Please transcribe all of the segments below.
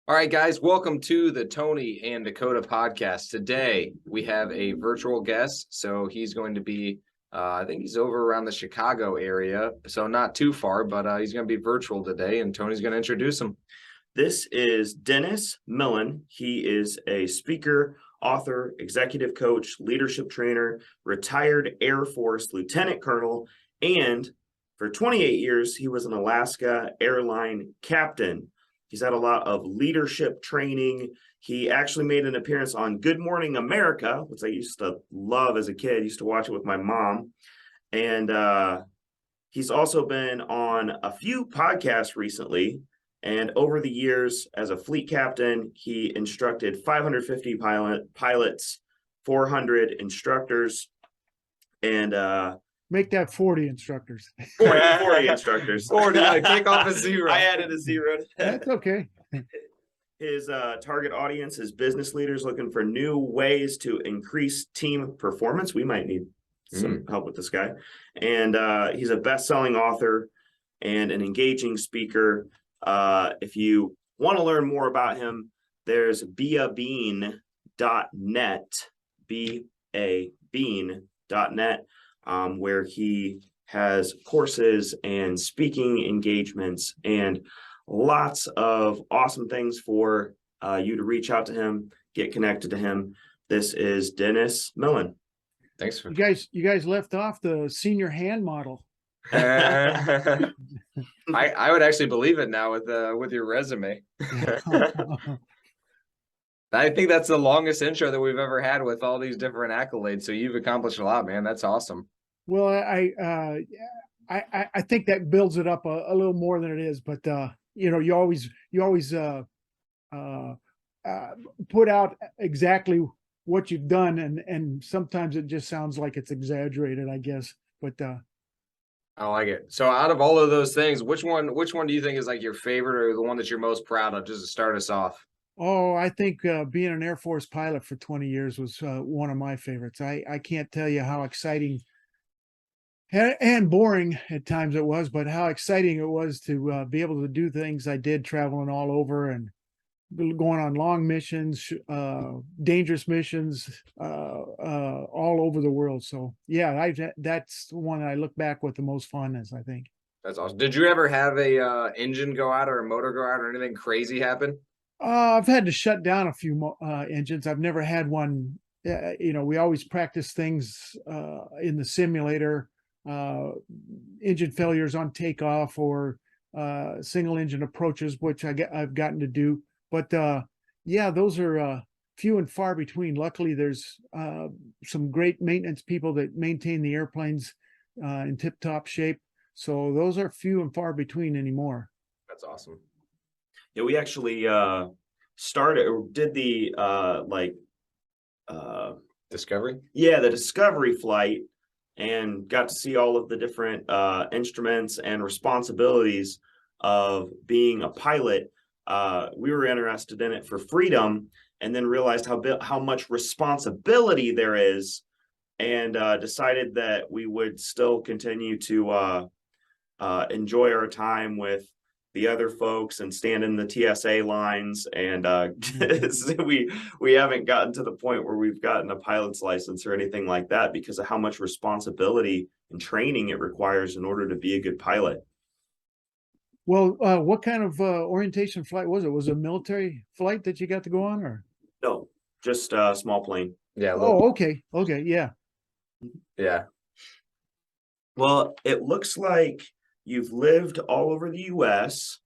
All right, guys, welcome to the Tony and Dakota podcast. Today, we have a virtual guest. So he's going to be, I think he's over around the Chicago area. So not too far, but he's going to be virtual today. And Tony's going to introduce him. This is Dennis Millen. He is a speaker, author, executive coach, leadership trainer, retired Air Force lieutenant colonel, and for 28 years, he was an Alaska airline captain. He's had a lot of leadership training. He actually made an appearance on Good Morning America, which I used to love as a kid. I used to watch it with my mom. And he's also been on a few podcasts recently. And over the years, as a fleet captain, he instructed 550 pilots, 400 instructors, and make that 40 instructors. 40 instructors. 40, take off a zero. I added a zero. That's okay. His target audience is business leaders looking for new ways to increase team performance. We might need some help with this guy. And he's a best-selling author and an engaging speaker. If you want to learn more about him, there's BeABean.net, BeABean.net, where he has courses and speaking engagements and lots of awesome things for you to reach out to him, get connected to him. This is Dennis Millen. Thanks for You guys left off the senior hand model. I would actually believe it now with your resume. I think that's the longest intro that we've ever had with all these different accolades. So you've accomplished a lot, man. That's awesome. Well, I think that builds it up a little more than it is, but you always put out exactly what you've done, and sometimes it just sounds like it's exaggerated, I guess. But I like it. So out of all of those things, which one do you think is like your favorite or the one that you're most proud of, just to start us off? Oh, I think being an Air Force pilot for 20 years was one of my favorites. I can't tell you how exciting and boring at times it was, but how exciting it was to be able to do things I did, traveling all over and going on long missions, dangerous missions, all over the world. So yeah, that's the one I look back with the most fondness, I think. That's awesome. Did you ever have a engine go out or a motor go out or anything crazy happen? I've had to shut down a few engines. I've never had one. We always practice things in the simulator, engine failures on takeoff or single engine approaches, which I've gotten to do. But yeah, those are few and far between. Luckily, there's some great maintenance people that maintain the airplanes in tip-top shape. So those are few and far between anymore. That's awesome. Yeah, we actually did the Discovery? Yeah, the Discovery flight, and got to see all of the different instruments and responsibilities of being a pilot. We were interested in it for freedom, and then realized how much responsibility there is, and decided that we would still continue to enjoy our time with the other folks and stand in the TSA lines. And we haven't gotten to the point where we've gotten a pilot's license or anything like that because of how much responsibility and training it requires in order to be a good pilot. Well, what kind of orientation flight was it? Was it a military flight that you got to go on, or? No, just a small plane. Yeah. Oh, okay. Yeah. Yeah. Well, it looks like you've lived all over the U.S.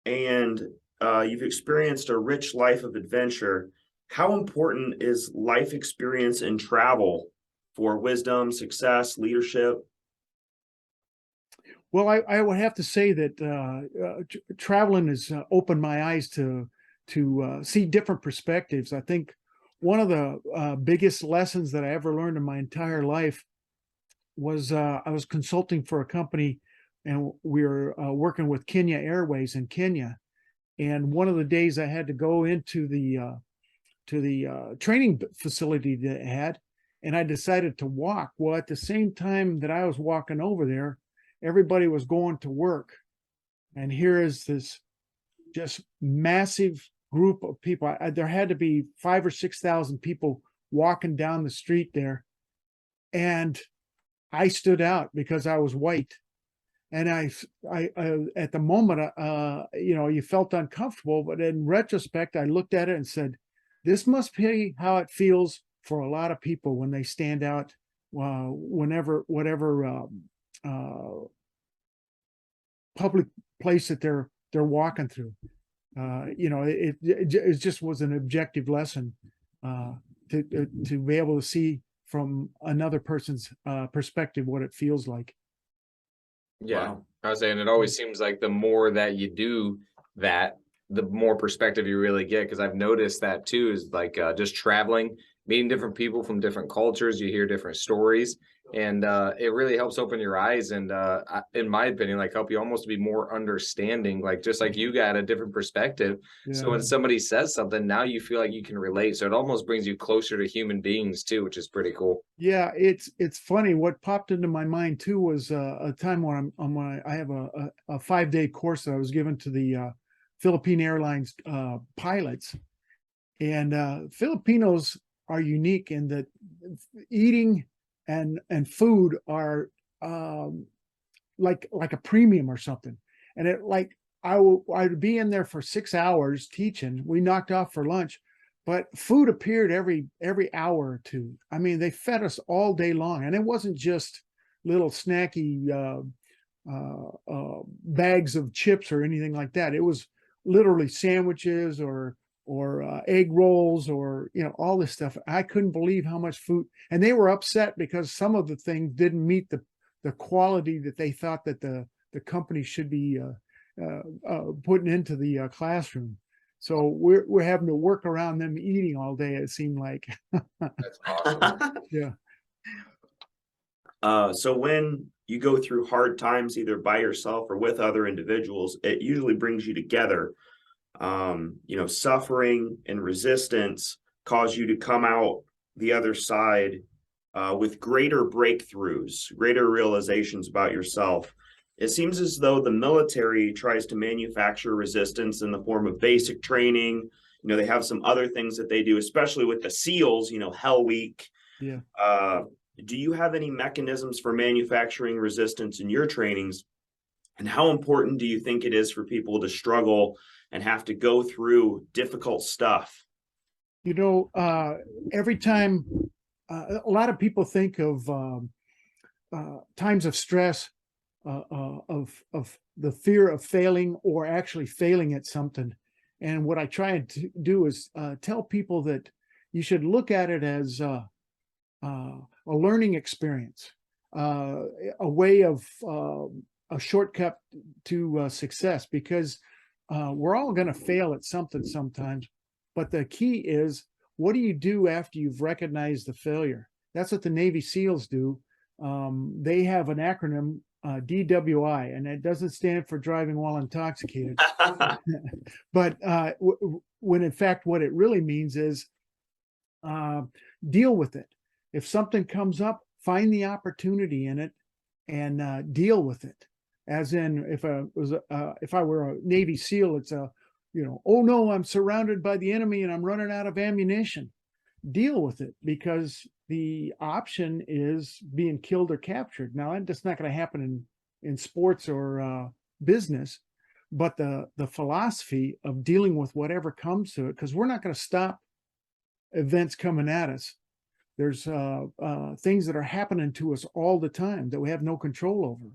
and you've experienced a rich life of adventure. How important is life experience and travel for wisdom, success, leadership? Well, I would have to say that traveling has opened my eyes to see different perspectives. I think one of the biggest lessons that I ever learned in my entire life was I was consulting for a company, and we were working with Kenya Airways in Kenya. And one of the days I had to go into the training facility that it had, and I decided to walk. Well, at the same time that I was walking over there, everybody was going to work. And here is this just massive group of people. There had to be 5,000 or 6,000 people walking down the street there. And I stood out because I was white. And I at the moment, you felt uncomfortable, but in retrospect, I looked at it and said, this must be how it feels for a lot of people when they stand out, whatever public place that they're walking through. It just was an objective lesson to be able to see from another person's perspective what it feels like. Yeah. Wow. I was saying it always seems like the more that you do that, the more perspective you really get. Cause I've noticed that too, is like just traveling, meeting different people from different cultures, you hear different stories. And it really helps open your eyes and in my opinion, like help you almost be more understanding, like just like you got a different perspective. So when somebody says something, now you feel like you can relate. So it almost brings you closer to human beings too, which is pretty cool. Yeah, it's funny. What popped into my mind too was a time when I have a 5-day course that I was given to the Philippine Airlines pilots, and Filipinos are unique in that eating and food are like a premium or something. And I'd be in there for 6 hours teaching. We knocked off for lunch, but food appeared every hour or two. I mean, they fed us all day long, and it wasn't just little snacky bags of chips or anything like that. It was literally sandwiches or egg rolls or all this stuff. I couldn't believe how much food, and they were upset because some of the things didn't meet the quality that they thought that the company should be putting into the classroom. So we're having to work around them eating all day, it seemed like. That's awesome. Yeah. So when you go through hard times, either by yourself or with other individuals, it usually brings you together. Suffering and resistance cause you to come out the other side with greater breakthroughs, greater realizations about yourself. It seems as though the military tries to manufacture resistance in the form of basic training. They have some other things that they do, especially with the SEALs, Hell Week. Yeah. Do you have any mechanisms for manufacturing resistance in your trainings? And how important do you think it is for people to struggle and have to go through difficult stuff? Every time a lot of people think of times of stress, of the fear of failing or actually failing at something. And what I try to do is tell people that you should look at it as a learning experience, a way of a shortcut to success, because we're all going to fail at something sometimes. But the key is, what do you do after you've recognized the failure? That's what the Navy SEALs do. They have an acronym, DWI, and it doesn't stand for driving while intoxicated. But when in fact, what it really means is deal with it. If something comes up, find the opportunity in it and deal with it. As in, if I were a Navy SEAL, it's oh no, I'm surrounded by the enemy and I'm running out of ammunition. Deal with it, because the option is being killed or captured. Now, that's not going to happen in sports or business, but the philosophy of dealing with whatever comes to it, because we're not going to stop events coming at us. There's things that are happening to us all the time that we have no control over.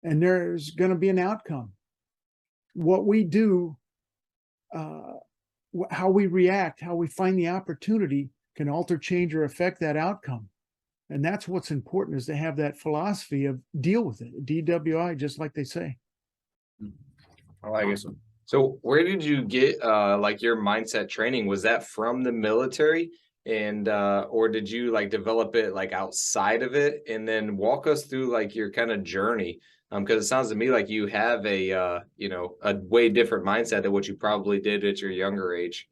And there's going to be an outcome. What we do, how we react, how we find the opportunity can alter, change, or affect that outcome. And that's what's important, is to have that philosophy of deal with it, DWI, just like they say. I like it. So where did you get like your mindset training? Was that from the military? And or did you like develop it like outside of it? And then walk us through like your kind of journey. Because it sounds to me like you have a way different mindset than what you probably did at your younger age.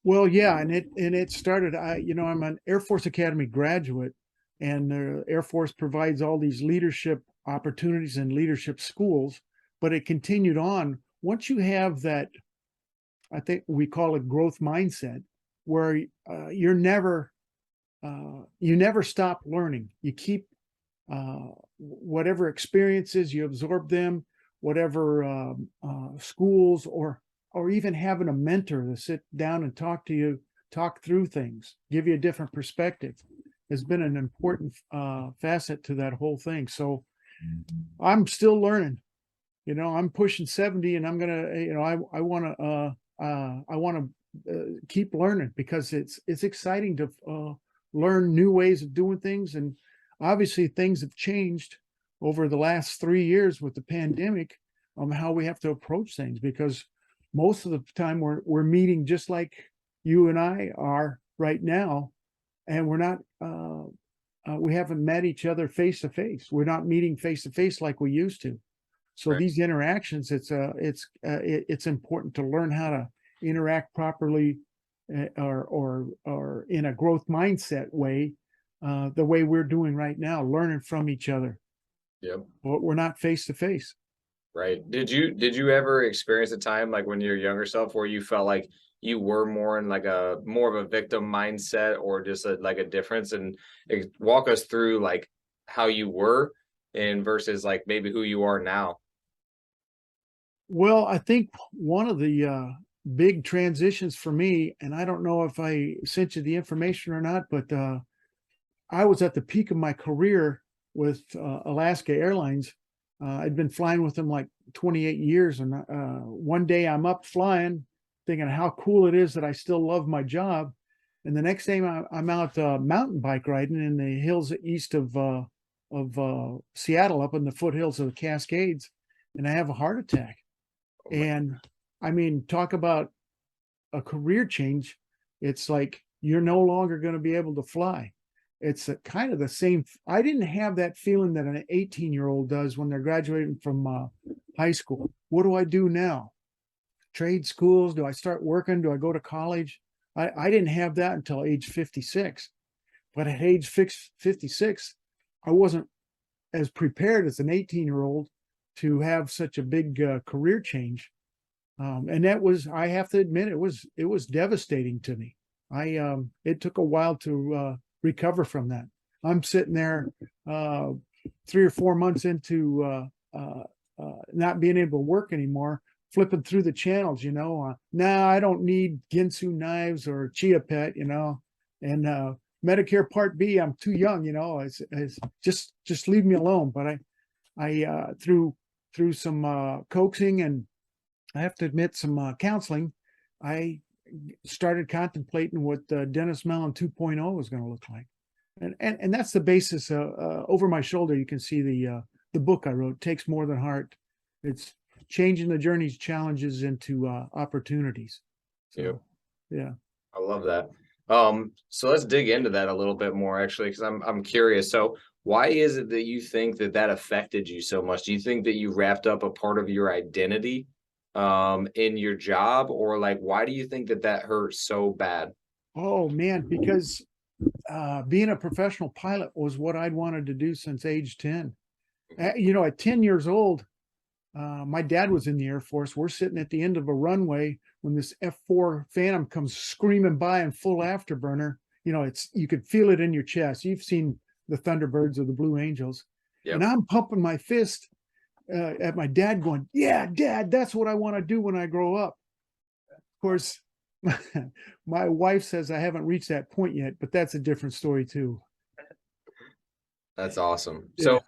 Well, yeah, and it started. I'm an Air Force Academy graduate, and the Air Force provides all these leadership opportunities and leadership schools. But it continued on. Once you have that I think we call it growth mindset, where you never stop learning. You keep whatever experiences you absorb them, whatever schools or even having a mentor to sit down and talk to you, talk through things, give you a different perspective, has been an important facet to that whole thing. So I'm still learning. I'm pushing 70, and I'm gonna, I want to keep learning, because it's exciting to learn new ways of doing things. And obviously things have changed over the last 3 years with the pandemic on how we have to approach things, because most of the time we're meeting just like you and I are right now, and we're not we haven't met each other face to face. We're not meeting face to face like we used to. So Right. these interactions, it's important to learn how to interact properly, or in a growth mindset way, the way we're doing right now, learning from each other. Yep. But we're not face to face. Right. Did you ever experience a time like when you're younger self where you felt like you were more in like a more of a victim mindset, or just like a difference, and walk us through like how you were and versus like maybe who you are now? Well, I think one of the big transitions for me, and I don't know if I sent you the information or not, but I was at the peak of my career with Alaska Airlines. I'd been flying with them like 28 years. And one day I'm up flying, thinking how cool it is that I still love my job. And the next day I'm out mountain bike riding in the hills east of Seattle, up in the foothills of the Cascades. And I have a heart attack. Oh my- And I mean, talk about a career change. It's like you're no longer going to be able to fly. It's kind of the same. I didn't have that feeling that an 18-year-old does when they're graduating from high school. What do I do now? Trade schools? Do I start working? Do I go to college? I didn't have that until age 56. But at age 56, I wasn't as prepared as an 18-year-old to have such a big career change. And that was, I have to admit, it was devastating to me. It took a while to recover from that. I'm sitting there 3 or 4 months into not being able to work anymore, flipping through the channels, now I don't need Ginsu knives or Chia Pet, and Medicare Part B, I'm too young, it's just leave me alone. But I through some coaxing, and I have to admit some counseling, I started contemplating what Dennis Millen 2.0 was going to look like. And that's the basis. Over my shoulder, you can see the book I wrote, Takes More Than Heart. It's changing the journey's challenges into opportunities. So, Yep. yeah. I love that. So let's dig into that a little bit more, actually, because I'm curious. So why is it that you think that affected you so much? Do you think that you wrapped up a part of your identity in your job, or like why do you think that hurt so bad? Oh man, because being a professional pilot was what I'd wanted to do since age 10. At 10 years old, my dad was in the Air Force. We're sitting at the end of a runway when this F4 Phantom comes screaming by in full afterburner. You could feel it in your chest. You've seen the Thunderbirds or the Blue Angels. Yep. And I'm pumping my fist at my dad going, yeah, Dad, that's what I want to do when I grow up. Of course, my wife says I haven't reached that point yet, but that's a different story too. That's awesome. Yeah. So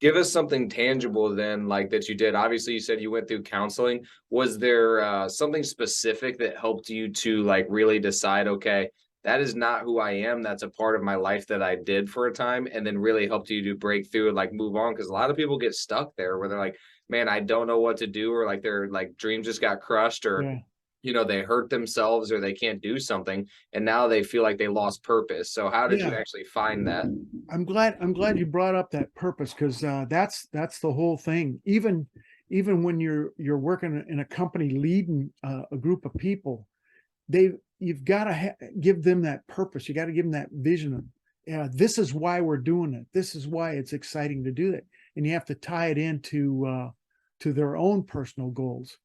give us something tangible then, like that you did. Obviously, you said you went through counseling. Was there something specific that helped you to like really decide, okay, that is not who I am. That's a part of my life that I did for a time, and then really helped you to break through and like move on? Because a lot of people get stuck there where they're like, man, I don't know what to do, or like their like dreams just got crushed, or Yeah. they hurt themselves, or they can't do something, and now they feel like they lost purpose. So how did you Yeah. actually find that? I'm glad you brought up that purpose, because that's the whole thing. Even when you're working in a company leading a group of people, you've got to give them that purpose. You got to give them that vision of, this is why we're doing it. This is why it's exciting to do it. And you have to tie it into to their own personal goals.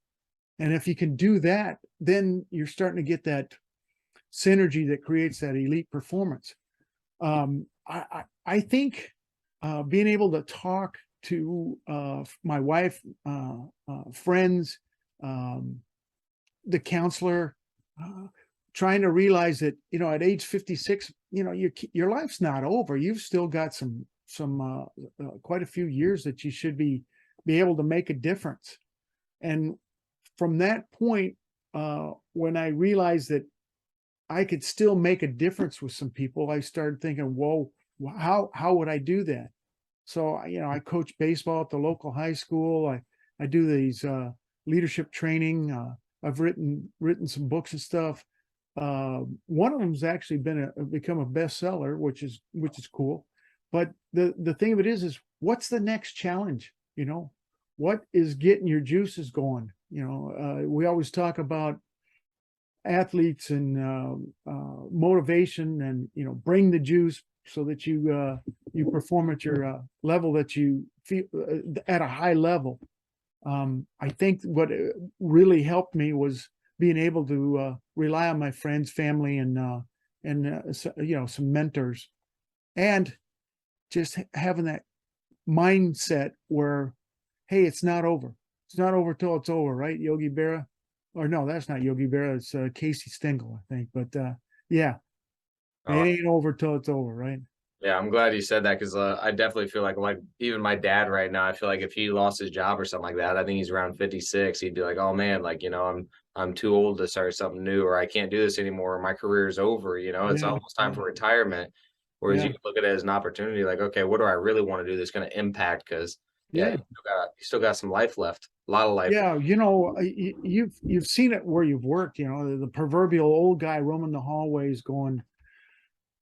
And if you can do that, then you're starting to get that synergy that creates that elite performance. I think being able to talk to my wife, friends, the counselor, trying to realize that, at age 56, your life's not over. You've still got some quite a few years that you should be able to make a difference. And from that point, when I realized that I could still make a difference with some people, I started thinking, whoa, how would I do that? So, I coach baseball at the local high school. I do these leadership training. I've written some books and stuff. One of them's actually become a bestseller, which is cool. But the thing of it is what's the next challenge? What is getting your juices going? We always talk about athletes and motivation, and bring the juice so that you perform at your level that you feel at a high level. I think what really helped me was being able to rely on my friends, family, and some mentors, and just having that mindset where, hey, it's not over. It's not over till it's over, right, Yogi Berra? Or no, that's not Yogi Berra. It's Casey Stengel, I think. But yeah, it ain't over till it's over, right? Yeah, I'm glad you said that, because I definitely feel like even my dad right now, I feel like if he lost his job or something like that, I think he's around 56, he'd be like, oh man, like, I'm too old to start something new, or I can't do this anymore, or my career is over, it's Yeah, almost time for retirement. Whereas you can look at it as an opportunity, like, okay, what do I really want to do that's going to impact? Because you still got some life left, a lot of life. Yeah, you've seen it where you've worked, the proverbial old guy roaming the hallways going,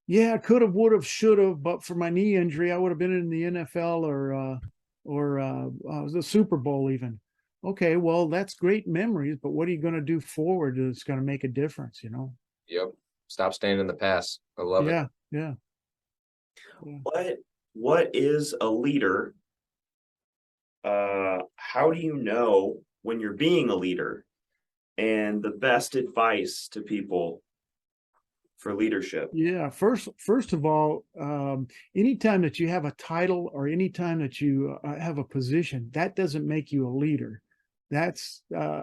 yeah, could have, would have, should have, but for my knee injury, I would have been in the NFL or the Super Bowl even. Okay, well, that's great memories, but what are you going to do forward that's going to make a difference, Yep. Stop staying in the past. I love it. Yeah. What is a leader? How do you know when you're being a leader, and the best advice to people for leadership? Yeah, first of all, anytime that you have a title or anytime that you have a position, that doesn't make you a leader. That's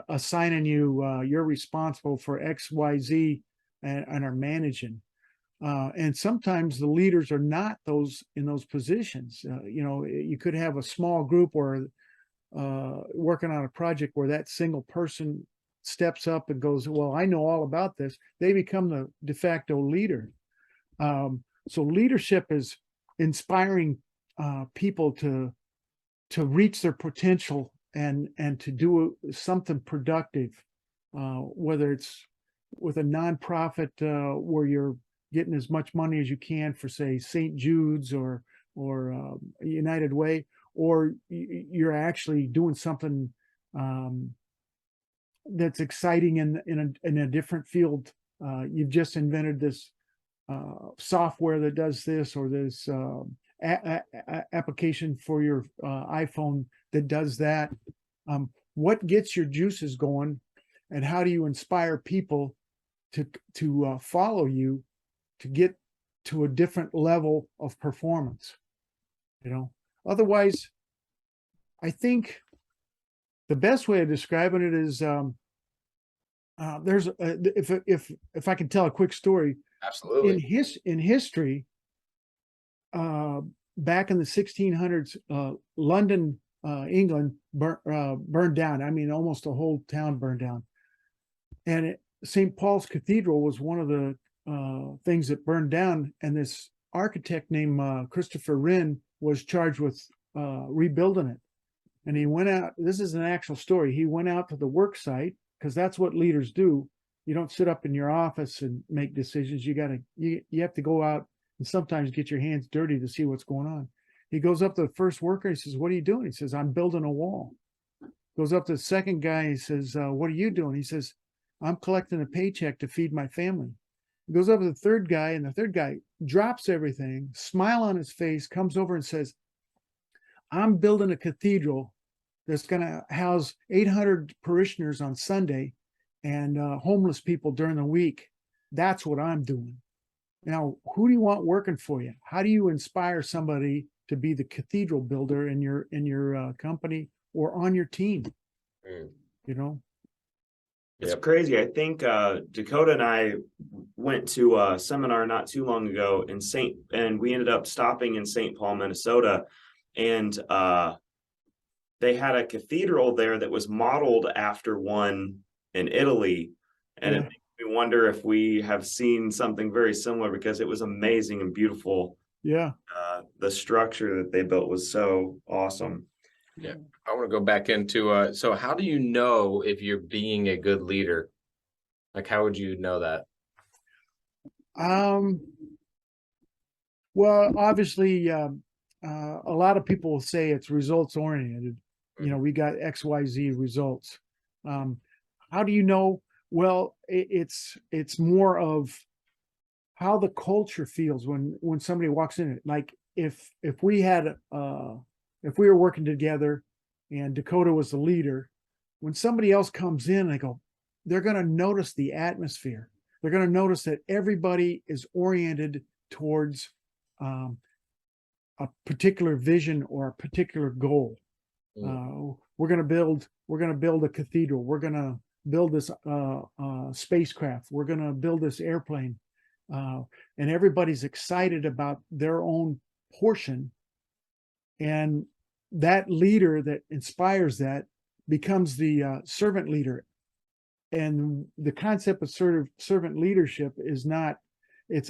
assigning you you're responsible for X, Y, Z, and are managing. And sometimes the leaders are not in those positions. You could have a small group or working on a project where that single person steps up and goes, well, I know all about this. They become the de facto leader. So leadership is inspiring people to reach their potential and to do something productive, whether it's with a nonprofit where you're getting as much money as you can for, say, St. Jude's or United Way, or you're actually doing something that's exciting in a different field. You've just invented this software that does this, or this application for your iPhone that does that. What gets your juices going, and how do you inspire people to follow you to get to a different level of performance? Otherwise, I think the best way of describing it is there's if I can tell a quick story. Absolutely. In history, back in the 1600s, London, England burned down. I mean, almost a whole town burned down, and St. Paul's Cathedral was one of the things that burned down. And this architect named Christopher Wren was charged with rebuilding it. And he went out. This is an actual story. He went out to the work site, because that's what leaders do. You don't sit up in your office and make decisions. You have to go out and sometimes get your hands dirty to see what's going on. He goes up to the first worker. He says, what are you doing? He says, I'm building a wall. Goes up to the second guy. He says, what are you doing? He says, I'm collecting a paycheck to feed my family. He goes up to the third guy, and the third guy drops everything, smile on his face, comes over and says, I'm building a cathedral that's going to house 800 parishioners on Sunday and homeless people during the week. That's what I'm doing. Now, who do you want working for you? How do you inspire somebody to be the cathedral builder in your company or on your team? You know, It's crazy. I think Dakota and I went to a seminar not too long ago and we ended up stopping in St. Paul, Minnesota, and they had a cathedral there that was modeled after one in Italy, and it makes me wonder if we have seen something very similar, because it was amazing and beautiful. Yeah. The structure that they built was so awesome. Yeah, I want to go back into so how do you know if you're being a good leader? Like, how would you know that? Well, obviously, a lot of people will say it's results oriented. You know, we got XYZ results. How do you know? Well, it's more of how the culture feels when somebody walks in it. Like if we had if we were working together and Dakota was the leader, when somebody else comes in, they're going to notice the atmosphere. They're going to notice that everybody is oriented towards a particular vision or a particular goal. We're going to build a cathedral. We're going to build this spacecraft. We're going to build this airplane. And everybody's excited about their own portion. And that leader that inspires that becomes the servant leader. And the concept of servant leadership is not, it's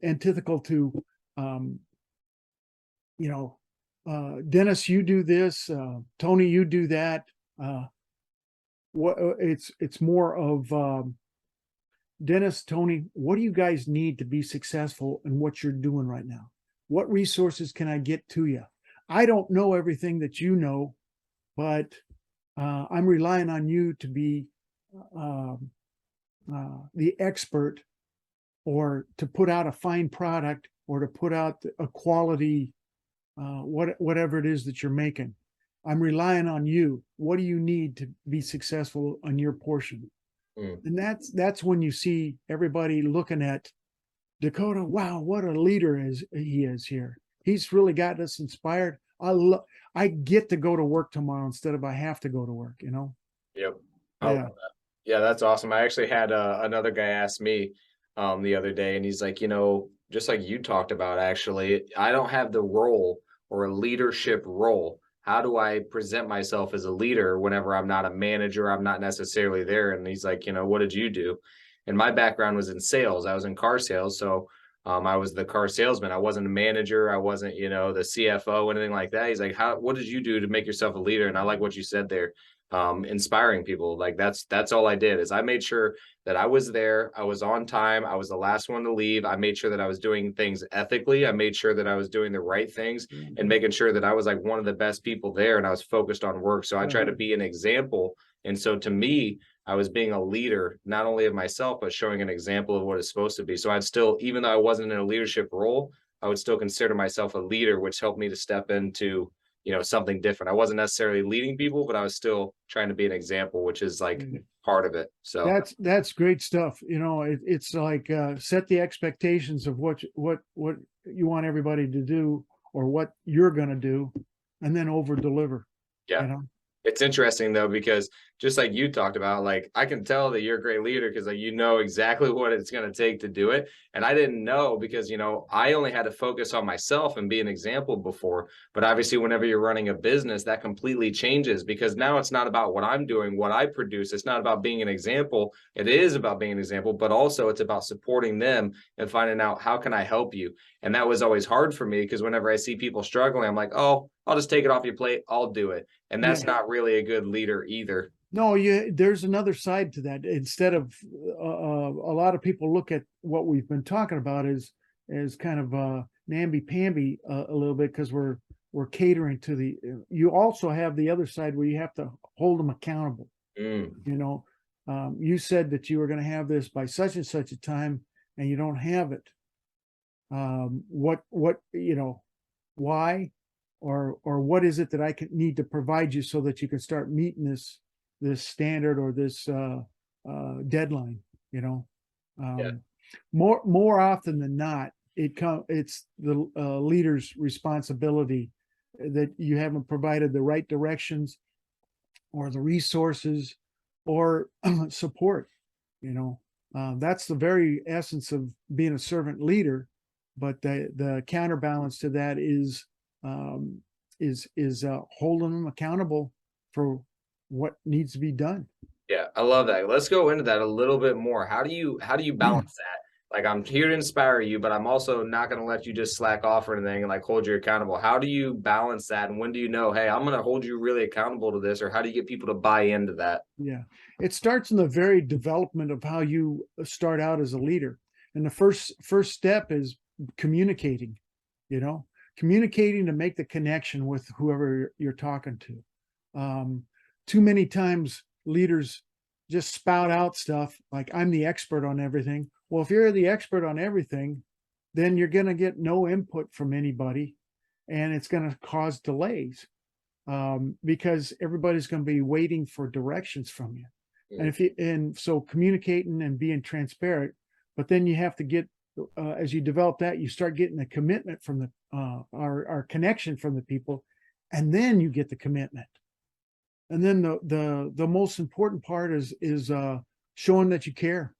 antithetical to, Dennis, you do this, Tony, you do that. It's more of, Dennis, Tony, what do you guys need to be successful in what you're doing right now? What resources can I get to you? I don't know everything that you know, but I'm relying on you to be the expert, or to put out a fine product, or to put out a quality, whatever it is that you're making. I'm relying on you. What do you need to be successful on your portion? And that's when you see everybody looking at Dakota. Wow, what a leader he is here. He's really got us inspired. I get to go to work tomorrow instead of I have to go to work, you know? Yep. Yeah. Yeah, that's awesome. I actually had another guy ask me the other day, and he's like, just like you talked about, actually, I don't have the role or a leadership role. How do I present myself as a leader whenever I'm not a manager? I'm not necessarily there. And he's like, what did you do? And my background was in sales. I was in car sales. So I was the car salesman. I wasn't a manager. I wasn't, the CFO, anything like that. He's like, what did you do to make yourself a leader? And I like what you said there. Inspiring people. Like that's all I did, is I made sure that I was there. I was on time. I was the last one to leave. I made sure that I was doing things ethically. I made sure that I was doing the right things and making sure that I was like one of the best people there, and I was focused on work. So I try to be an example. And so to me, I was being a leader, not only of myself, but showing an example of what it's supposed to be. So I'd still, even though I wasn't in a leadership role, I would still consider myself a leader, which helped me to step into something different. I wasn't necessarily leading people, but I was still trying to be an example, which is like part of it. So that's great stuff. It's like set the expectations of what you want everybody to do, or what you're going to do, and then over deliver. Yeah. It's interesting though, because just like you talked about, like I can tell that you're a great leader because like exactly what it's going to take to do it. And I didn't know because I only had to focus on myself and be an example before. But obviously, whenever you're running a business, that completely changes, because now it's not about what I'm doing, what I produce. It's not about being an example. It is about being an example, but also it's about supporting them and finding out, how can I help you? And that was always hard for me, because whenever I see people struggling, I'm like, oh, I'll just take it off your plate. I'll do it. And that's not really a good leader either. No, there's another side to that. Instead of a lot of people look at what we've been talking about as kind of namby-pamby a little bit, because we're catering to you also have the other side where you have to hold them accountable. You said that you were going to have this by such and such a time, and you don't have it. Why? or what is it that I need to provide you so that you can start meeting this standard or this deadline, you know. Yeah. More often than not, it's the leader's responsibility that you haven't provided the right directions or the resources or support, you know. That's the very essence of being a servant leader. But the counterbalance to that is holding them accountable for what needs to be done. Yeah, I love that. Let's go into that a little bit more. How do you balance that? Like, I'm here to inspire you, but I'm also not going to let you just slack off or anything and like hold you accountable. How do you balance that? And when do you know, hey, I'm going to hold you really accountable to this? Or how do you get people to buy into that? Yeah, it starts in the very development of how you start out as a leader. And the first step is communicating, you know, communicating to make the connection with whoever you're talking to. Too many times leaders just spout out stuff like, I'm the expert on everything. Well, if you're the expert on everything, then you're going to get no input from anybody, and it's going to cause delays because everybody's going to be waiting for directions from you. And so communicating and being transparent, but then you have to get as you develop that, you start getting a commitment from the our connection from the people, and then you get the commitment. And then the most important part is showing that you care.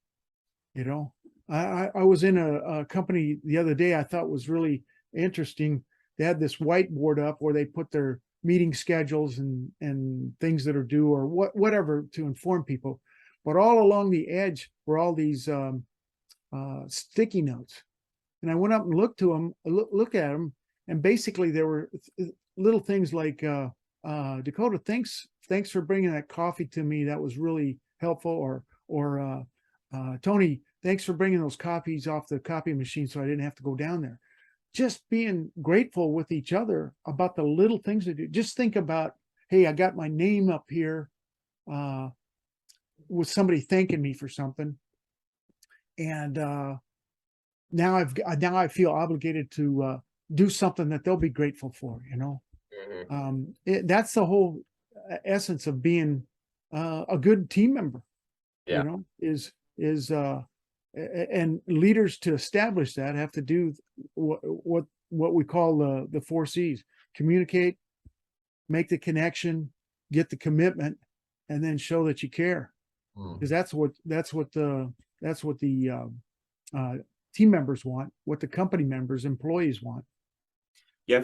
You know, I was in a company the other day I thought was really interesting. They had this whiteboard up where they put their meeting schedules and things that are due or whatever to inform people. But all along the edge were all these sticky notes. And I went up and look at them, and basically there were little things like Dakota, thanks for bringing that coffee to me. That was really helpful. Or Tony, thanks for bringing those copies off the copy machine so I didn't have to go down there. Just being grateful with each other about the little things they do. Just think about, hey, I got my name up here with somebody thanking me for something, and now I feel obligated to do something that they'll be grateful for. You know, that's the whole essence of being a good team member. Yeah. You know, is and leaders to establish that have to do what we call the 4 C's: communicate, make the connection, get the commitment, and then show that you care. Because that's what the team members want, what the company members, employees want. Yeah,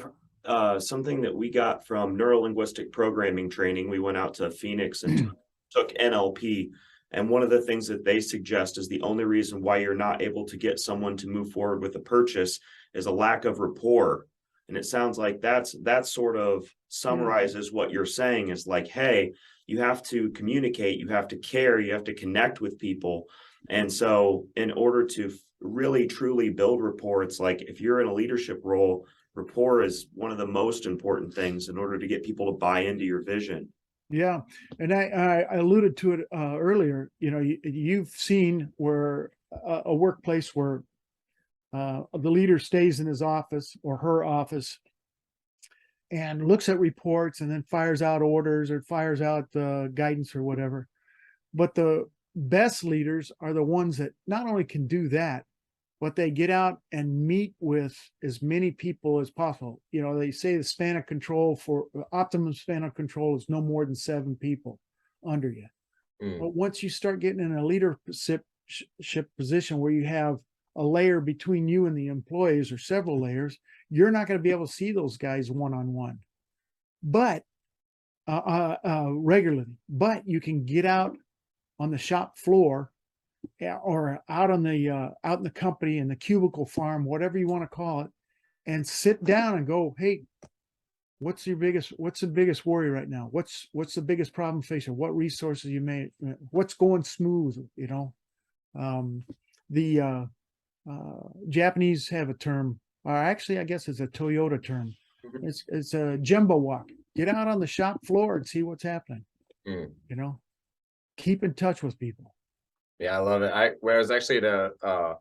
something that we got from neuro-linguistic programming training, we went out to Phoenix and took NLP. And one of the things that they suggest is the only reason why you're not able to get someone to move forward with a purchase is a lack of rapport. And it sounds like that sort of summarizes what you're saying is like, hey, you have to communicate, you have to care, you have to connect with people. And so in order to really truly build rapport, it's like if you're in a leadership role, rapport is one of the most important things in order to get people to buy into your vision. Yeah, and I alluded to it earlier. You know, you've seen where a workplace where the leader stays in his office or her office and looks at reports and then fires out orders or fires out guidance or whatever. But the best leaders are the ones that not only can do that, but they get out and meet with as many people as possible. You know, they say the span of control for optimum span of control is no more than 7 people under you. But once you start getting in a leadership position where you have a layer between you and the employees or several layers, you're not going to be able to see those guys one-on-one, but regularly. But you can get out on the shop floor or out in the company, in the cubicle farm, whatever you want to call it, and sit down and go, hey, what's the biggest worry right now? What's the biggest problem facing? What resources you made? What's going smooth? You know, the Japanese have a term, or actually, I guess it's a Toyota term. It's a jumbo walk. Get out on the shop floor and see what's happening. You know, keep in touch with people. Yeah, I love it. I was actually at a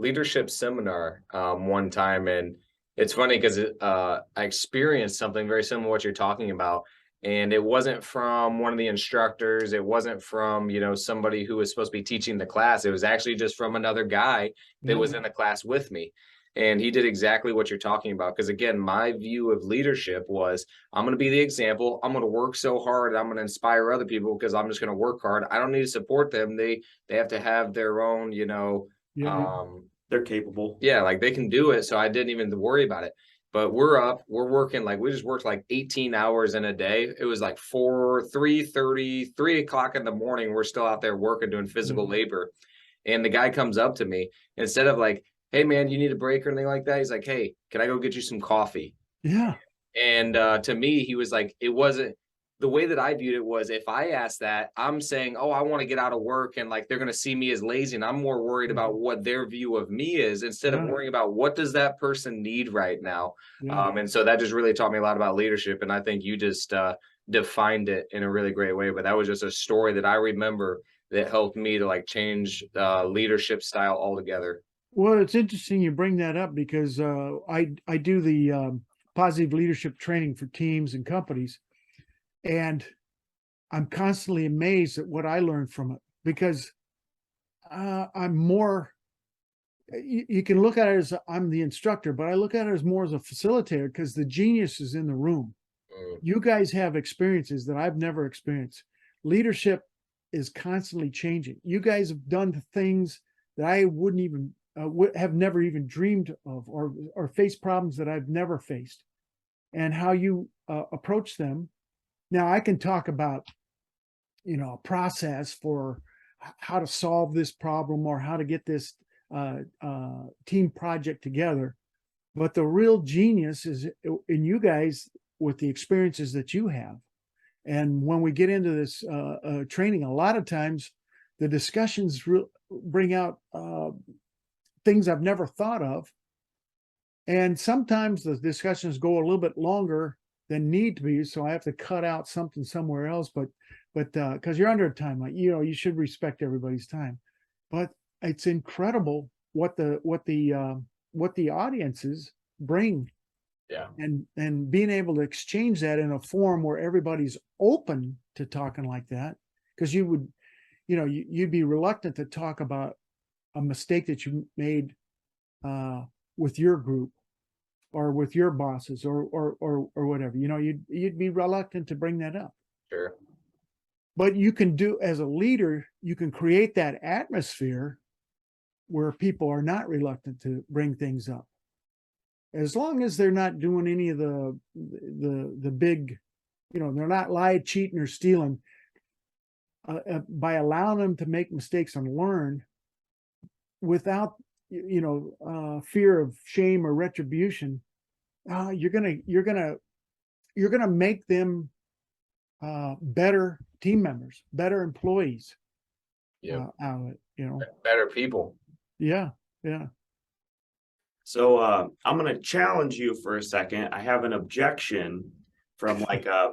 leadership seminar one time, and It's funny because I experienced something very similar to what you're talking about. And it wasn't from one of the instructors. It wasn't from, somebody who was supposed to be teaching the class. It was actually just from another guy that was in the class with me. And he did exactly what you're talking about. Because again, my view of leadership was I'm going to be the example. I'm going to work so hard. I'm going to inspire other people because I'm just going to work hard. I don't need to support them. They have to have their own, Yeah. They're capable. yeah, like they can do it. So I didn't even worry about it. But we're working, like we just worked like 18 hours in a day. It was like 3:30, 3 o'clock in the morning. We're still out there working, doing physical labor. And the guy comes up to me, instead of like, hey man, you need a break or anything like that. He's like, hey, can I go get you some coffee? Yeah. And to me, he was like, it wasn't the way that I viewed it was if I asked that, I'm saying, oh, I want to get out of work and like they're going to see me as lazy. And I'm more worried about what their view of me is instead of Yeah. worrying about what does that person need right now. Yeah. And so that just really taught me a lot about leadership. And I think you just defined it in a really great way. But that was just a story that I remember that helped me to like change leadership style altogether. Well, it's interesting you bring that up because I do the positive leadership training for teams and companies, and I'm constantly amazed at what I learned from it because I'm more. You can look at it as I'm the instructor, but I look at it as more as a facilitator because the genius is in the room. Mm, You guys have experiences that I've never experienced. Leadership is constantly changing. You guys have done things that I wouldn't even have never even dreamed of, or faced problems that I've never faced, and how you approach them. Now I can talk about, a process for how to solve this problem or how to get this team project together. But the real genius is in you guys with the experiences that you have. And when we get into this training, a lot of times the discussions bring out things I've never thought of. And sometimes the discussions go a little bit longer than need to be. So I have to cut out something somewhere else. But because you're under time, like, you should respect everybody's time. But it's incredible what the audiences bring, yeah. and being able to exchange that in a forum where everybody's open to talking like that, because you'd be reluctant to talk about a mistake that you made with your group or with your bosses or whatever. You'd be reluctant to bring that up. Sure. But you can do, as a leader, you can create that atmosphere where people are not reluctant to bring things up, as long as they're not doing any of the big, they're not lying, cheating, or stealing. By allowing them to make mistakes and learn without fear of shame or retribution, you're gonna make them better team members, better employees. Yeah. Out of it, Better people. yeah. So I'm going to challenge you for a second. I have an objection from like a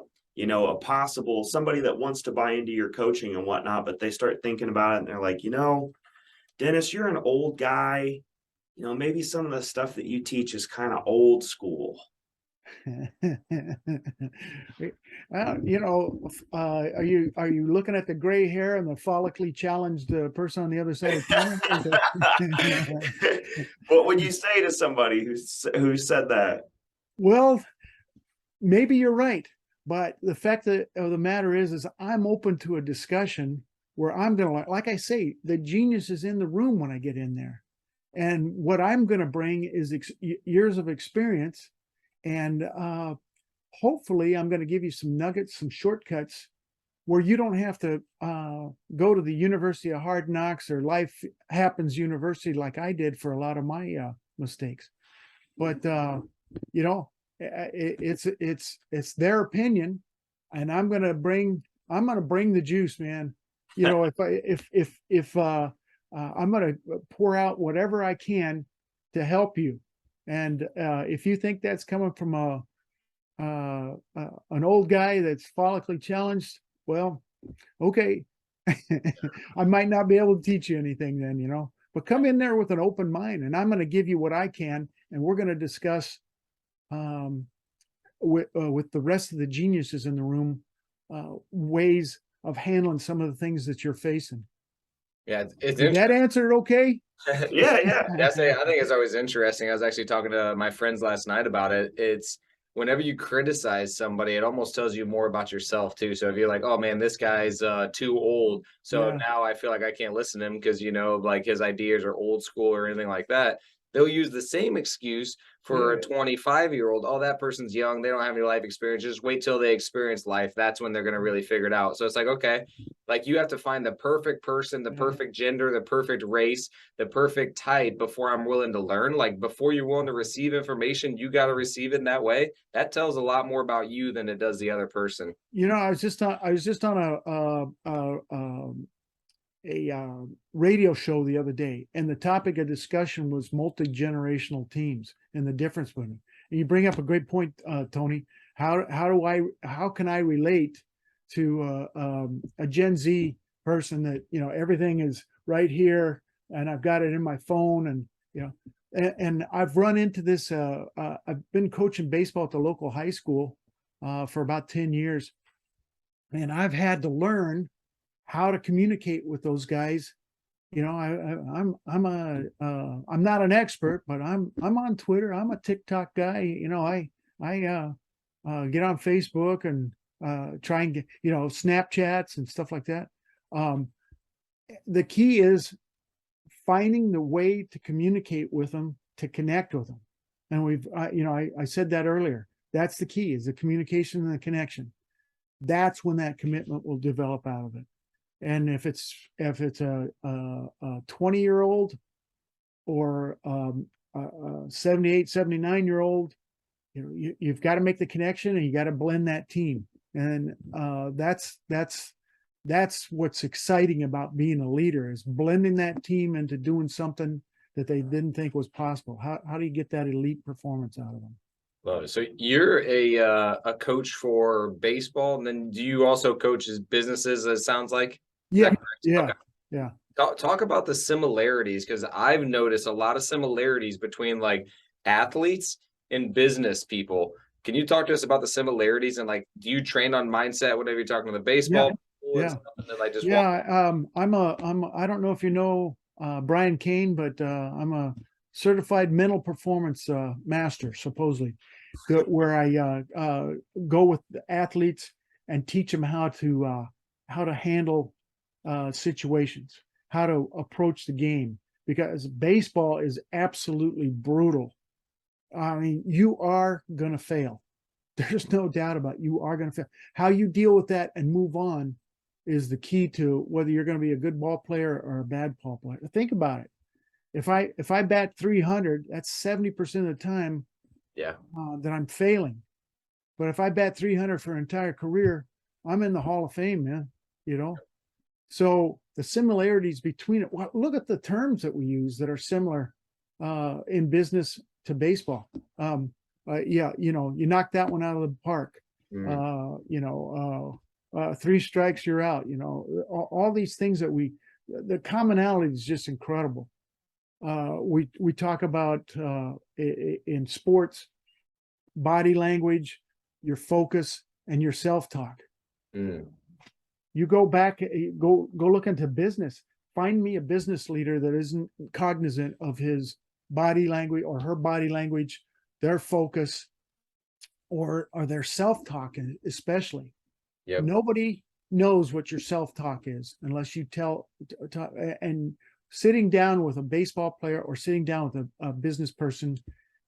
possible somebody that wants to buy into your coaching and whatnot, but they start thinking about it and they're like, Dennis, you're an old guy. Maybe some of the stuff that you teach is kind of old school. Are you looking at the gray hair and the follically challenged person on the other side of the What would you say to somebody who said that? Well, maybe you're right, but the fact of the matter is I'm open to a discussion where I'm going to, like I say, the genius is in the room when I get in there, and what I'm going to bring is years of experience. And hopefully I'm going to give you some nuggets, some shortcuts where you don't have to go to the University of Hard Knocks or Life Happens University like I did for a lot of my mistakes. But it's their opinion, and I'm going to bring the juice, man. If I'm going to pour out whatever I can to help you. And if you think that's coming from an old guy that's follically challenged, well, okay, I might not be able to teach you anything then, but come in there with an open mind, and I'm going to give you what I can, and we're going to discuss with the rest of the geniuses in the room, ways of handling some of the things that you're facing. Yeah, it's Did that answer it okay? Yeah. I think it's always interesting. I was actually talking to my friends last night about it. It's whenever you criticize somebody, it almost tells you more about yourself too. So if you're like, oh man, this guy's too old, so Yeah. now I feel like I can't listen to him because like his ideas are old school or anything like that. They'll use the same excuse for a 25-year-old. Oh, that person's young. They don't have any life experience. Just wait till they experience life. That's when they're going to really figure it out. So it's like, okay, like you have to find the perfect person, the perfect gender, the perfect race, the perfect type before I'm willing to learn. Like before you're willing to receive information, you got to receive it in that way. That tells a lot more about you than it does the other person. I was just on a radio show the other day, and the topic of discussion was multi-generational teams and the difference between them. And you bring up a great point, Tony. How can I relate to a Gen Z person that everything is right here and I've got it in my phone, and I've run into this. I've been coaching baseball at the local high school for about 10 years, and I've had to learn how to communicate with those guys. I'm not an expert, but I'm on Twitter. I'm a TikTok guy. I get on Facebook and try and get Snapchats and stuff like that. The key is finding the way to communicate with them, to connect with them. And I said that earlier. That's the key, is the communication and the connection. That's when that commitment will develop out of it. And if it's a 20-year-old or a 78, 79-year-old, you've got to make the connection and you got to blend that team. And that's what's exciting about being a leader, is blending that team into doing something that they didn't think was possible. How do you get that elite performance out of them? Love it. So you're a coach for baseball, and then do you also coach his businesses? It sounds like. Yeah, Okay. yeah. Talk about the similarities, because I've noticed a lot of similarities between like athletes and business people. Can you talk to us about the similarities, and like, do you train on mindset whenever you're talking to the baseball? Yeah. I don't know if you know Brian Kane, but I'm a certified mental performance master, supposedly, where I go with the athletes and teach them how to handle situations, how to approach the game, because baseball is absolutely brutal. I mean, you are going to fail. There's no doubt about it. You are going to fail. How you deal with that and move on is the key to whether you're going to be a good ball player or a bad ball player. Think about it. If I bat 300, that's 70% of the time that I'm failing. But if I bat 300 for an entire career, I'm in the Hall of Fame, man. So the similarities between it. Well, look at the terms that we use that are similar in business to baseball. You knock that one out of the park. Three strikes, you're out. All these things that the commonality is just incredible. We talk about in sports, body language, your focus, and your self-talk. You go back, go look into business. Find me a business leader that isn't cognizant of his body language or her body language, their focus, or their self-talk, especially. Yep. Nobody knows what your self-talk is unless you talk. And sitting down with a baseball player or sitting down with a business person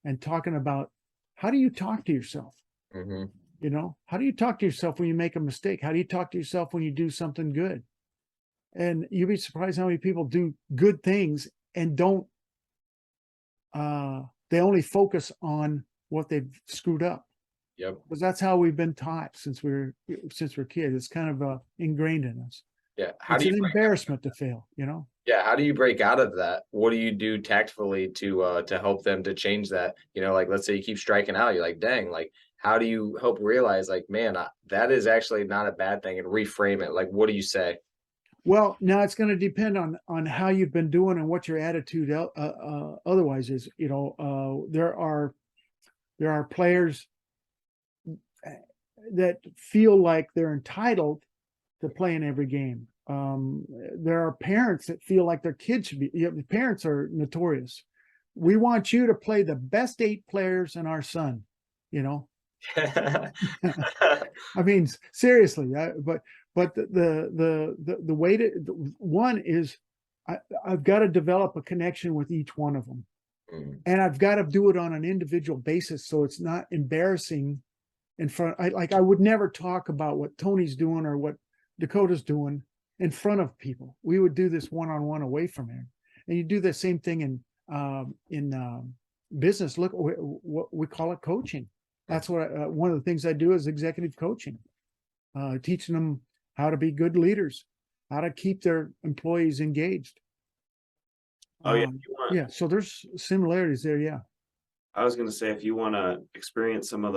and talking about, how do you talk to yourself? How do you talk to yourself when you make a mistake? How do you talk to yourself when you do something good? And you'd be surprised how many people do good things and don't, they only focus on what they've screwed up. Yep. Because that's how we've been taught since we're kids. It's kind of ingrained in us. Yeah. It's an embarrassment to fail, Yeah. How do you break out of that? What do you do tactfully to help them to change that? Like, let's say you keep striking out, you're like, dang, like, how do you help realize, like, man, that is actually not a bad thing, and reframe it? Like, what do you say? Well, now it's going to depend on how you've been doing and what your attitude otherwise is. There are players that feel like they're entitled to play in every game. There are parents that feel like their kids should be. The parents are notorious. We want you to play the best 8 players in our son. You know, I mean, seriously. But the way to one is I've got to develop a connection with each one of them, and I've got to do it on an individual basis so it's not embarrassing in front. I would never talk about what Tony's doing or what Dakota's doing in front of people. We would do this one-on-one away from him, and you do the same thing in business. Look, what we call it coaching. That's what one of the things I do is executive coaching, teaching them how to be good leaders, how to keep their employees engaged. Oh yeah, if you want, yeah. So there's similarities there. Yeah. I was going to say, if you want to experience some of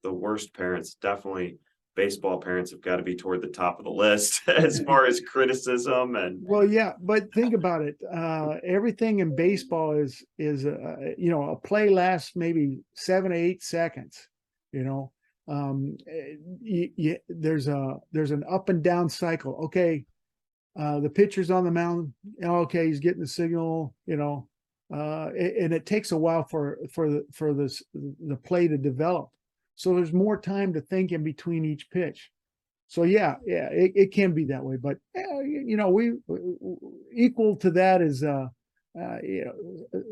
the worst parents, definitely baseball parents have got to be toward the top of the list as far as criticism and. Well, yeah, but think about it. Everything in baseball is you know, a play lasts maybe 7 to 8 seconds. You know, there's an up and down cycle. Okay, the pitcher's on the mound. Okay, he's getting the signal. You know, and it takes a while for the play to develop. So there's more time to think in between each pitch. So yeah, it can be that way. But you know, we equal to that is you know,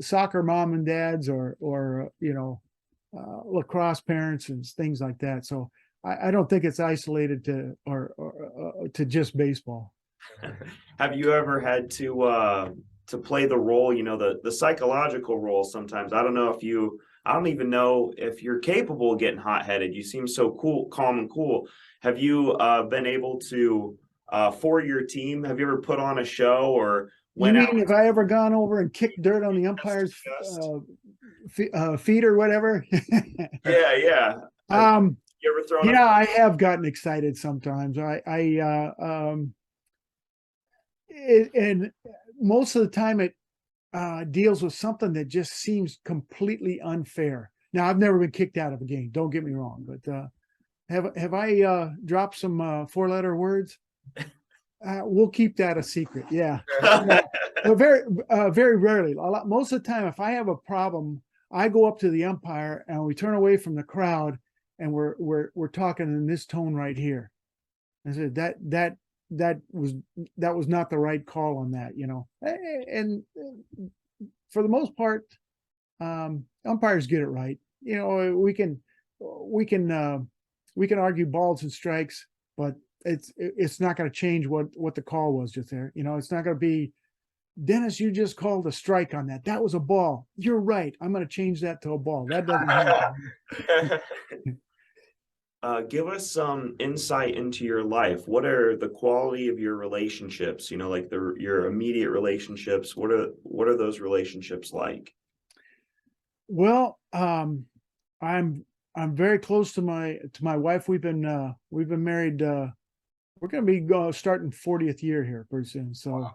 soccer mom and dads or you know, lacrosse parents and things like that. So I don't think it's isolated to or to just baseball. Have you ever had to play the role, you know, the psychological role sometimes? I don't even know if you're capable of getting hot-headed. You seem so cool, calm and cool. Have you been able to for your team? Have you ever put on a show or You mean have I ever gone over and kicked dirt on the umpire's feet or whatever? Yeah. You ever thrown? Yeah, I have gotten excited sometimes. And most of the time it deals with something that just seems completely unfair. Now, I've never been kicked out of a game. Don't get me wrong, but have I dropped some 4-letter words? We'll keep that a secret. Yeah, but very rarely. Most of the time, if I have a problem, I go up to the umpire and we turn away from the crowd, and we're talking in this tone right here. I said that was not the right call on that, you know. And for the most part, umpires get it right. You know, we can argue balls and strikes, but it's not going to change what the call was just there. You know, it's not going to be, Dennis, you just called a strike on that. That was a ball. You're right. I'm going to change that to a ball. That doesn't happen. Give us some insight into your life. What are the quality of your relationships? You know, like your immediate relationships. What are those relationships like? Well, I'm very close to my wife. We've been married. We're going to be starting 40th year here pretty soon. So,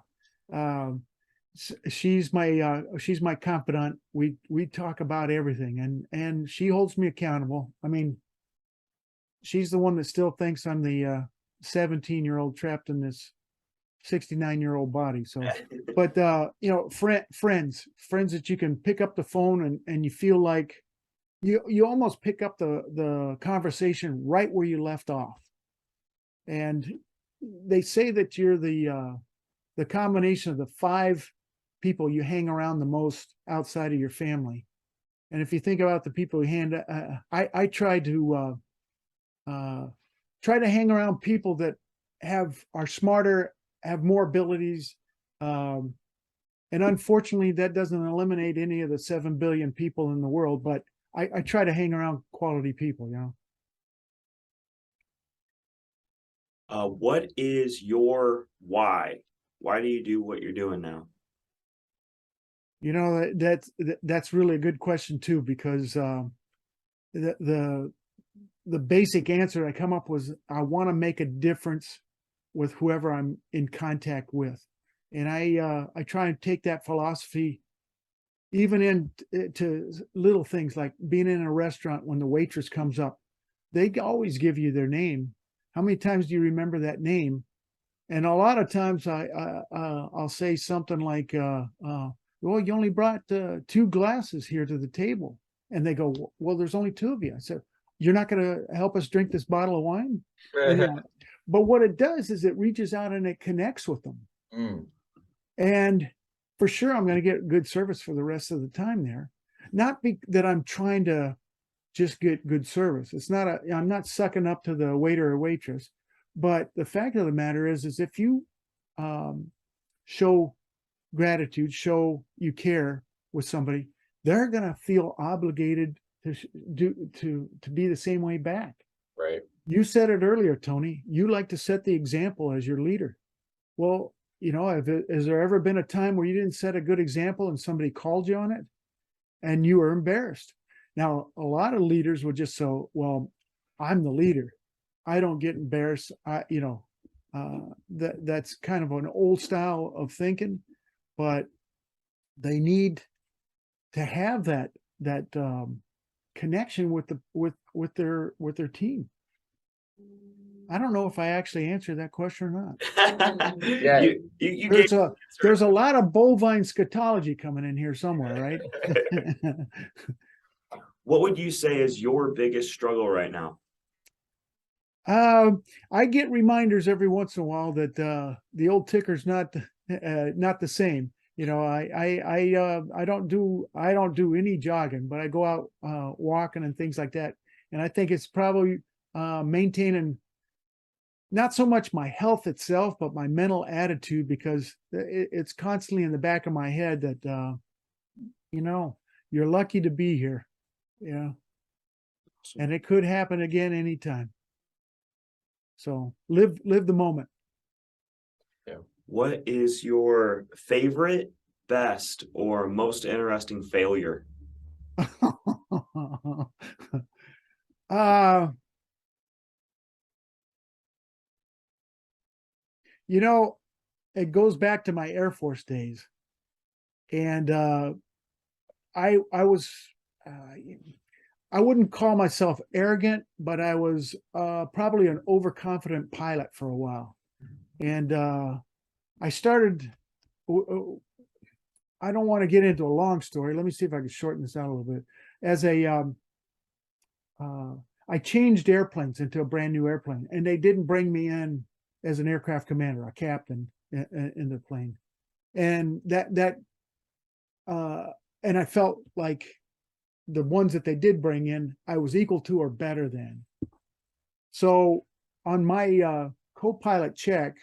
she's my confidant. We talk about everything, and she holds me accountable. I mean, she's the one that still thinks I'm the 17-year-old trapped in this 69-year-old body. So, but you know, friends that you can pick up the phone and you feel like you almost pick up the conversation right where you left off. And they say that you're the combination of the 5 people you hang around the most outside of your family. And if you think about the people you I try to hang around people that are smarter, have more abilities. And unfortunately, that doesn't eliminate any of the 7 billion people in the world, but I try to hang around quality people, you know. What is your why? Why do you do what you're doing now? You know, that's really a good question too, because the basic answer I come up was I want to make a difference with whoever I'm in contact with, and I try and take that philosophy even to little things like being in a restaurant when the waitress comes up, they always give you their name. How many times do you remember that name? And a lot of times I'll say something like, well, you only brought 2 glasses here to the table. And they go, well, there's only 2 of you. I said, you're not going to help us drink this bottle of wine? But what it does is it reaches out and it connects with them. Mm. And for sure, I'm going to get good service for the rest of the time there. Not that I'm trying to just get good service. It's not I'm not sucking up to the waiter or waitress. But the fact of the matter is if you show gratitude, show you care with somebody, they're going to feel obligated to be the same way back. Right. You said it earlier, Tony. You like to set the example as your leader. Well, has there ever been a time where you didn't set a good example and somebody called you on it and you were embarrassed? Now, a lot of leaders would just say, well, I'm the leader. I don't get embarrassed. That's kind of an old style of thinking, but they need to have that connection with their team. I don't know if I actually answered that question or not. Yeah. There's a lot of bovine scatology coming in here somewhere, right? What would you say is your biggest struggle right now? I get reminders every once in a while that the old ticker's not the same. I don't do any jogging, but I go out walking and things like that. And I think it's probably maintaining not so much my health itself, but my mental attitude, because it's constantly in the back of my head that you're lucky to be here. Yeah. And it could happen again anytime. So live the moment. Yeah. What is your favorite, best, or most interesting failure? It goes back to my Air Force days. And I wouldn't call myself arrogant, but I was probably an overconfident pilot for a while. And I started, I don't want to get into a long story. Let me see if I can shorten this out a little bit. I changed airplanes into a brand new airplane, and they didn't bring me in as an aircraft commander, a captain in the plane. And and I felt like the ones that they did bring in, I was equal to or better than. So on my co-pilot check,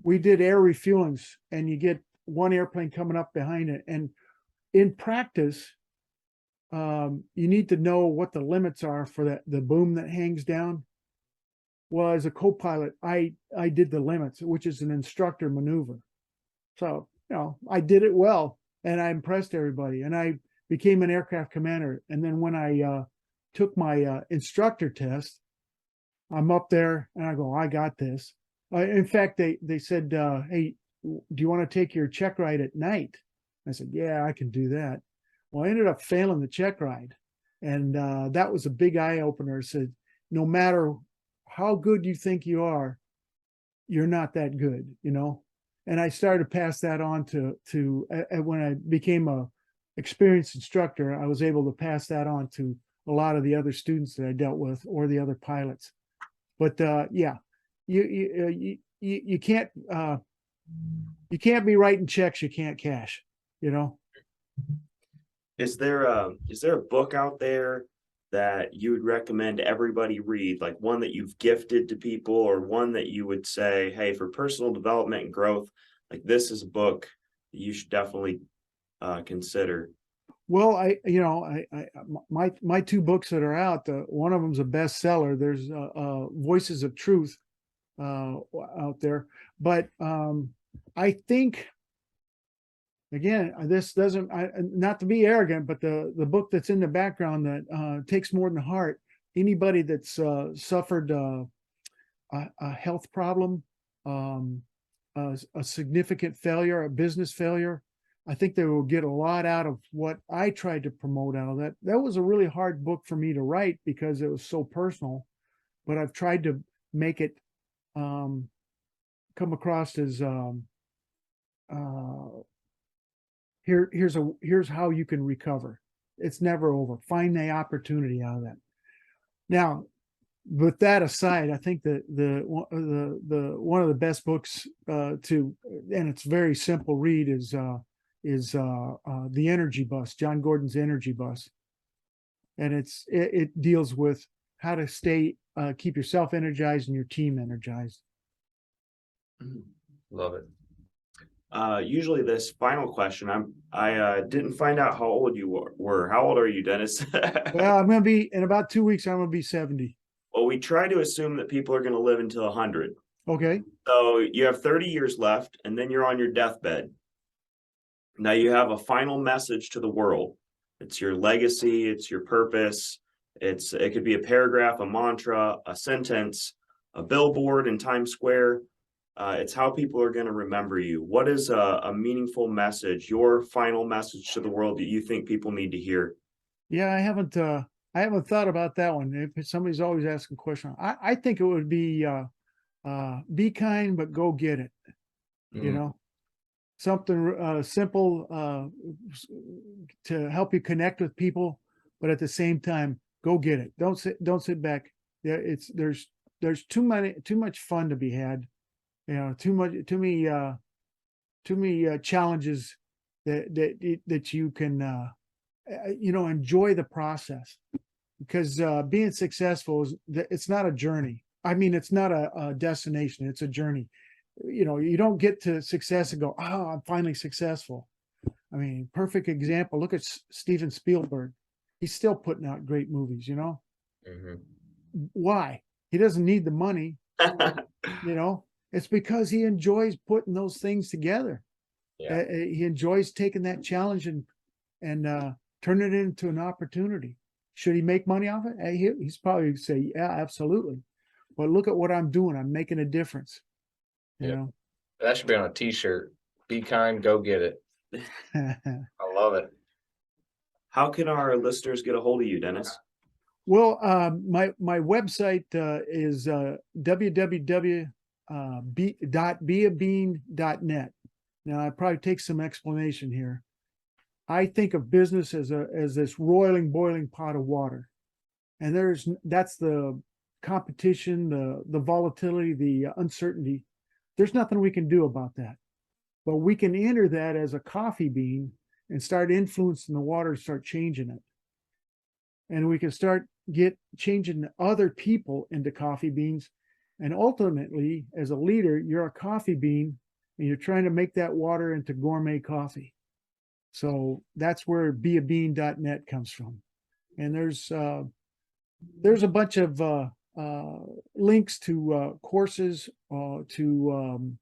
we did air refuelings, and you get one airplane coming up behind it. And in practice, you need to know what the limits are for the boom that hangs down. Well, as a co-pilot, I did the limits, which is an instructor maneuver. So, I did it well, and I impressed everybody, and I became an aircraft commander. And then when I took my instructor test, I'm up there and I go, I got this. In fact, they said, hey, do you want to take your check ride at night? I said, yeah, I can do that. Well, I ended up failing the check ride. And that was a big eye opener. It said, no matter how good you think you are, you're not that good, And I started to pass that on to when I became a experienced instructor, I was able to pass that on to a lot of the other students that I dealt with, or the other pilots. But yeah, you can't be writing checks you can't cash, Is there a book out there that you would recommend everybody read, like one that you've gifted to people, or one that you would say, hey, for personal development and growth, like this is a book that you should definitely consider? Well, my 2 books that are out, one of them's a bestseller. There's Voices of Truth out there, but I think, again, this doesn't, not to be arrogant, but the book that's in the background that takes more than heart, anybody that's suffered a health problem, a significant failure, a business failure, I think they will get a lot out of what I tried to promote out of that. That was a really hard book for me to write because it was so personal, but I've tried to make it come across as here's how you can recover. It's never over. Find the opportunity out of that. Now, with that aside, I think that the one of the best books and it's very simple read is The Energy Bus, John Gordon's Energy Bus. And it deals with how to keep yourself energized and your team energized. Love it. Usually this final question, I didn't find out how old you were. How old are you, Dennis? Well, I'm going to be, in about 2 weeks, I'm going to be 70. Well, we try to assume that people are going to live until 100. Okay. So you have 30 years left, and then you're on your deathbed. Now you have a final message to the world. It's your legacy, it's your purpose. It could be a paragraph, a mantra, a sentence, a billboard in Times Square. It's how people are going to remember you. What is a meaningful message, your final message to the world that you think people need to hear? Yeah, I haven't thought about that one. If somebody's always asking a question, I think it would be kind, but go get it. You know, something simple to help you connect with people, but at the same time, go get it. Don't sit back. Yeah, there's too much fun to be had. You know, too many challenges that you can enjoy the process, because being successful it's not a journey. I mean, it's not a destination, it's a journey. You know, you don't get to success and go, oh, I'm finally successful. I mean, perfect example, look at Steven Spielberg. He's still putting out great movies, you know. Why? He doesn't need the money. You know, it's because he enjoys putting those things together. Yeah. He enjoys taking that challenge and turn it into an opportunity. Should he make money off it? He's probably say, yeah, absolutely. But look at what I'm doing. I'm making a difference. You know, that should be on a t-shirt. Be kind, go get it. I love it. How can our listeners get a hold of you, Dennis? Well, my website is www.beabean.net. Now, I probably take some explanation here. I think of business as this roiling, boiling pot of water, and that's the competition, the volatility, the uncertainty. There's nothing we can do about that, but we can enter that as a coffee bean and start influencing the water, start changing it, and we can start changing other people into coffee beans. And ultimately, as a leader, you're a coffee bean, and you're trying to make that water into gourmet coffee. So that's where BeABean.net comes from. And there's a bunch of links to courses, to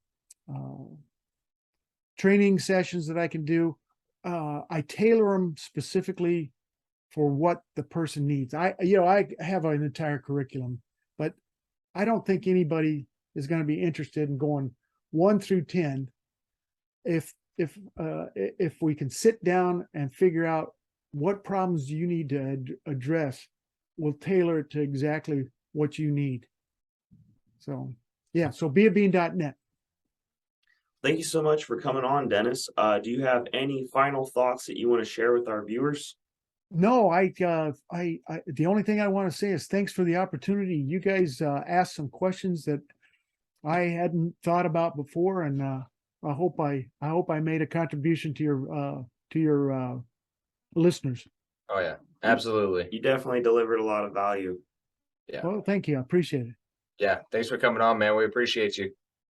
training sessions that I can do. I tailor them specifically for what the person needs. I have an entire curriculum, but I don't think anybody is going to be interested in going 1 through 10 if we can sit down and figure out what problems you need to address. We'll tailor it to exactly what you need. So yeah, so BeABean.net. Thank you so much for coming on, Dennis. Do you have any final thoughts that you want to share with our viewers? No, the only thing I want to say is thanks for the opportunity. You guys asked some questions that I hadn't thought about before, and I hope I made a contribution to your listeners. Oh yeah, absolutely. You definitely delivered a lot of value. Yeah. Well, thank you. I appreciate it. Yeah. Thanks for coming on, man. We appreciate you.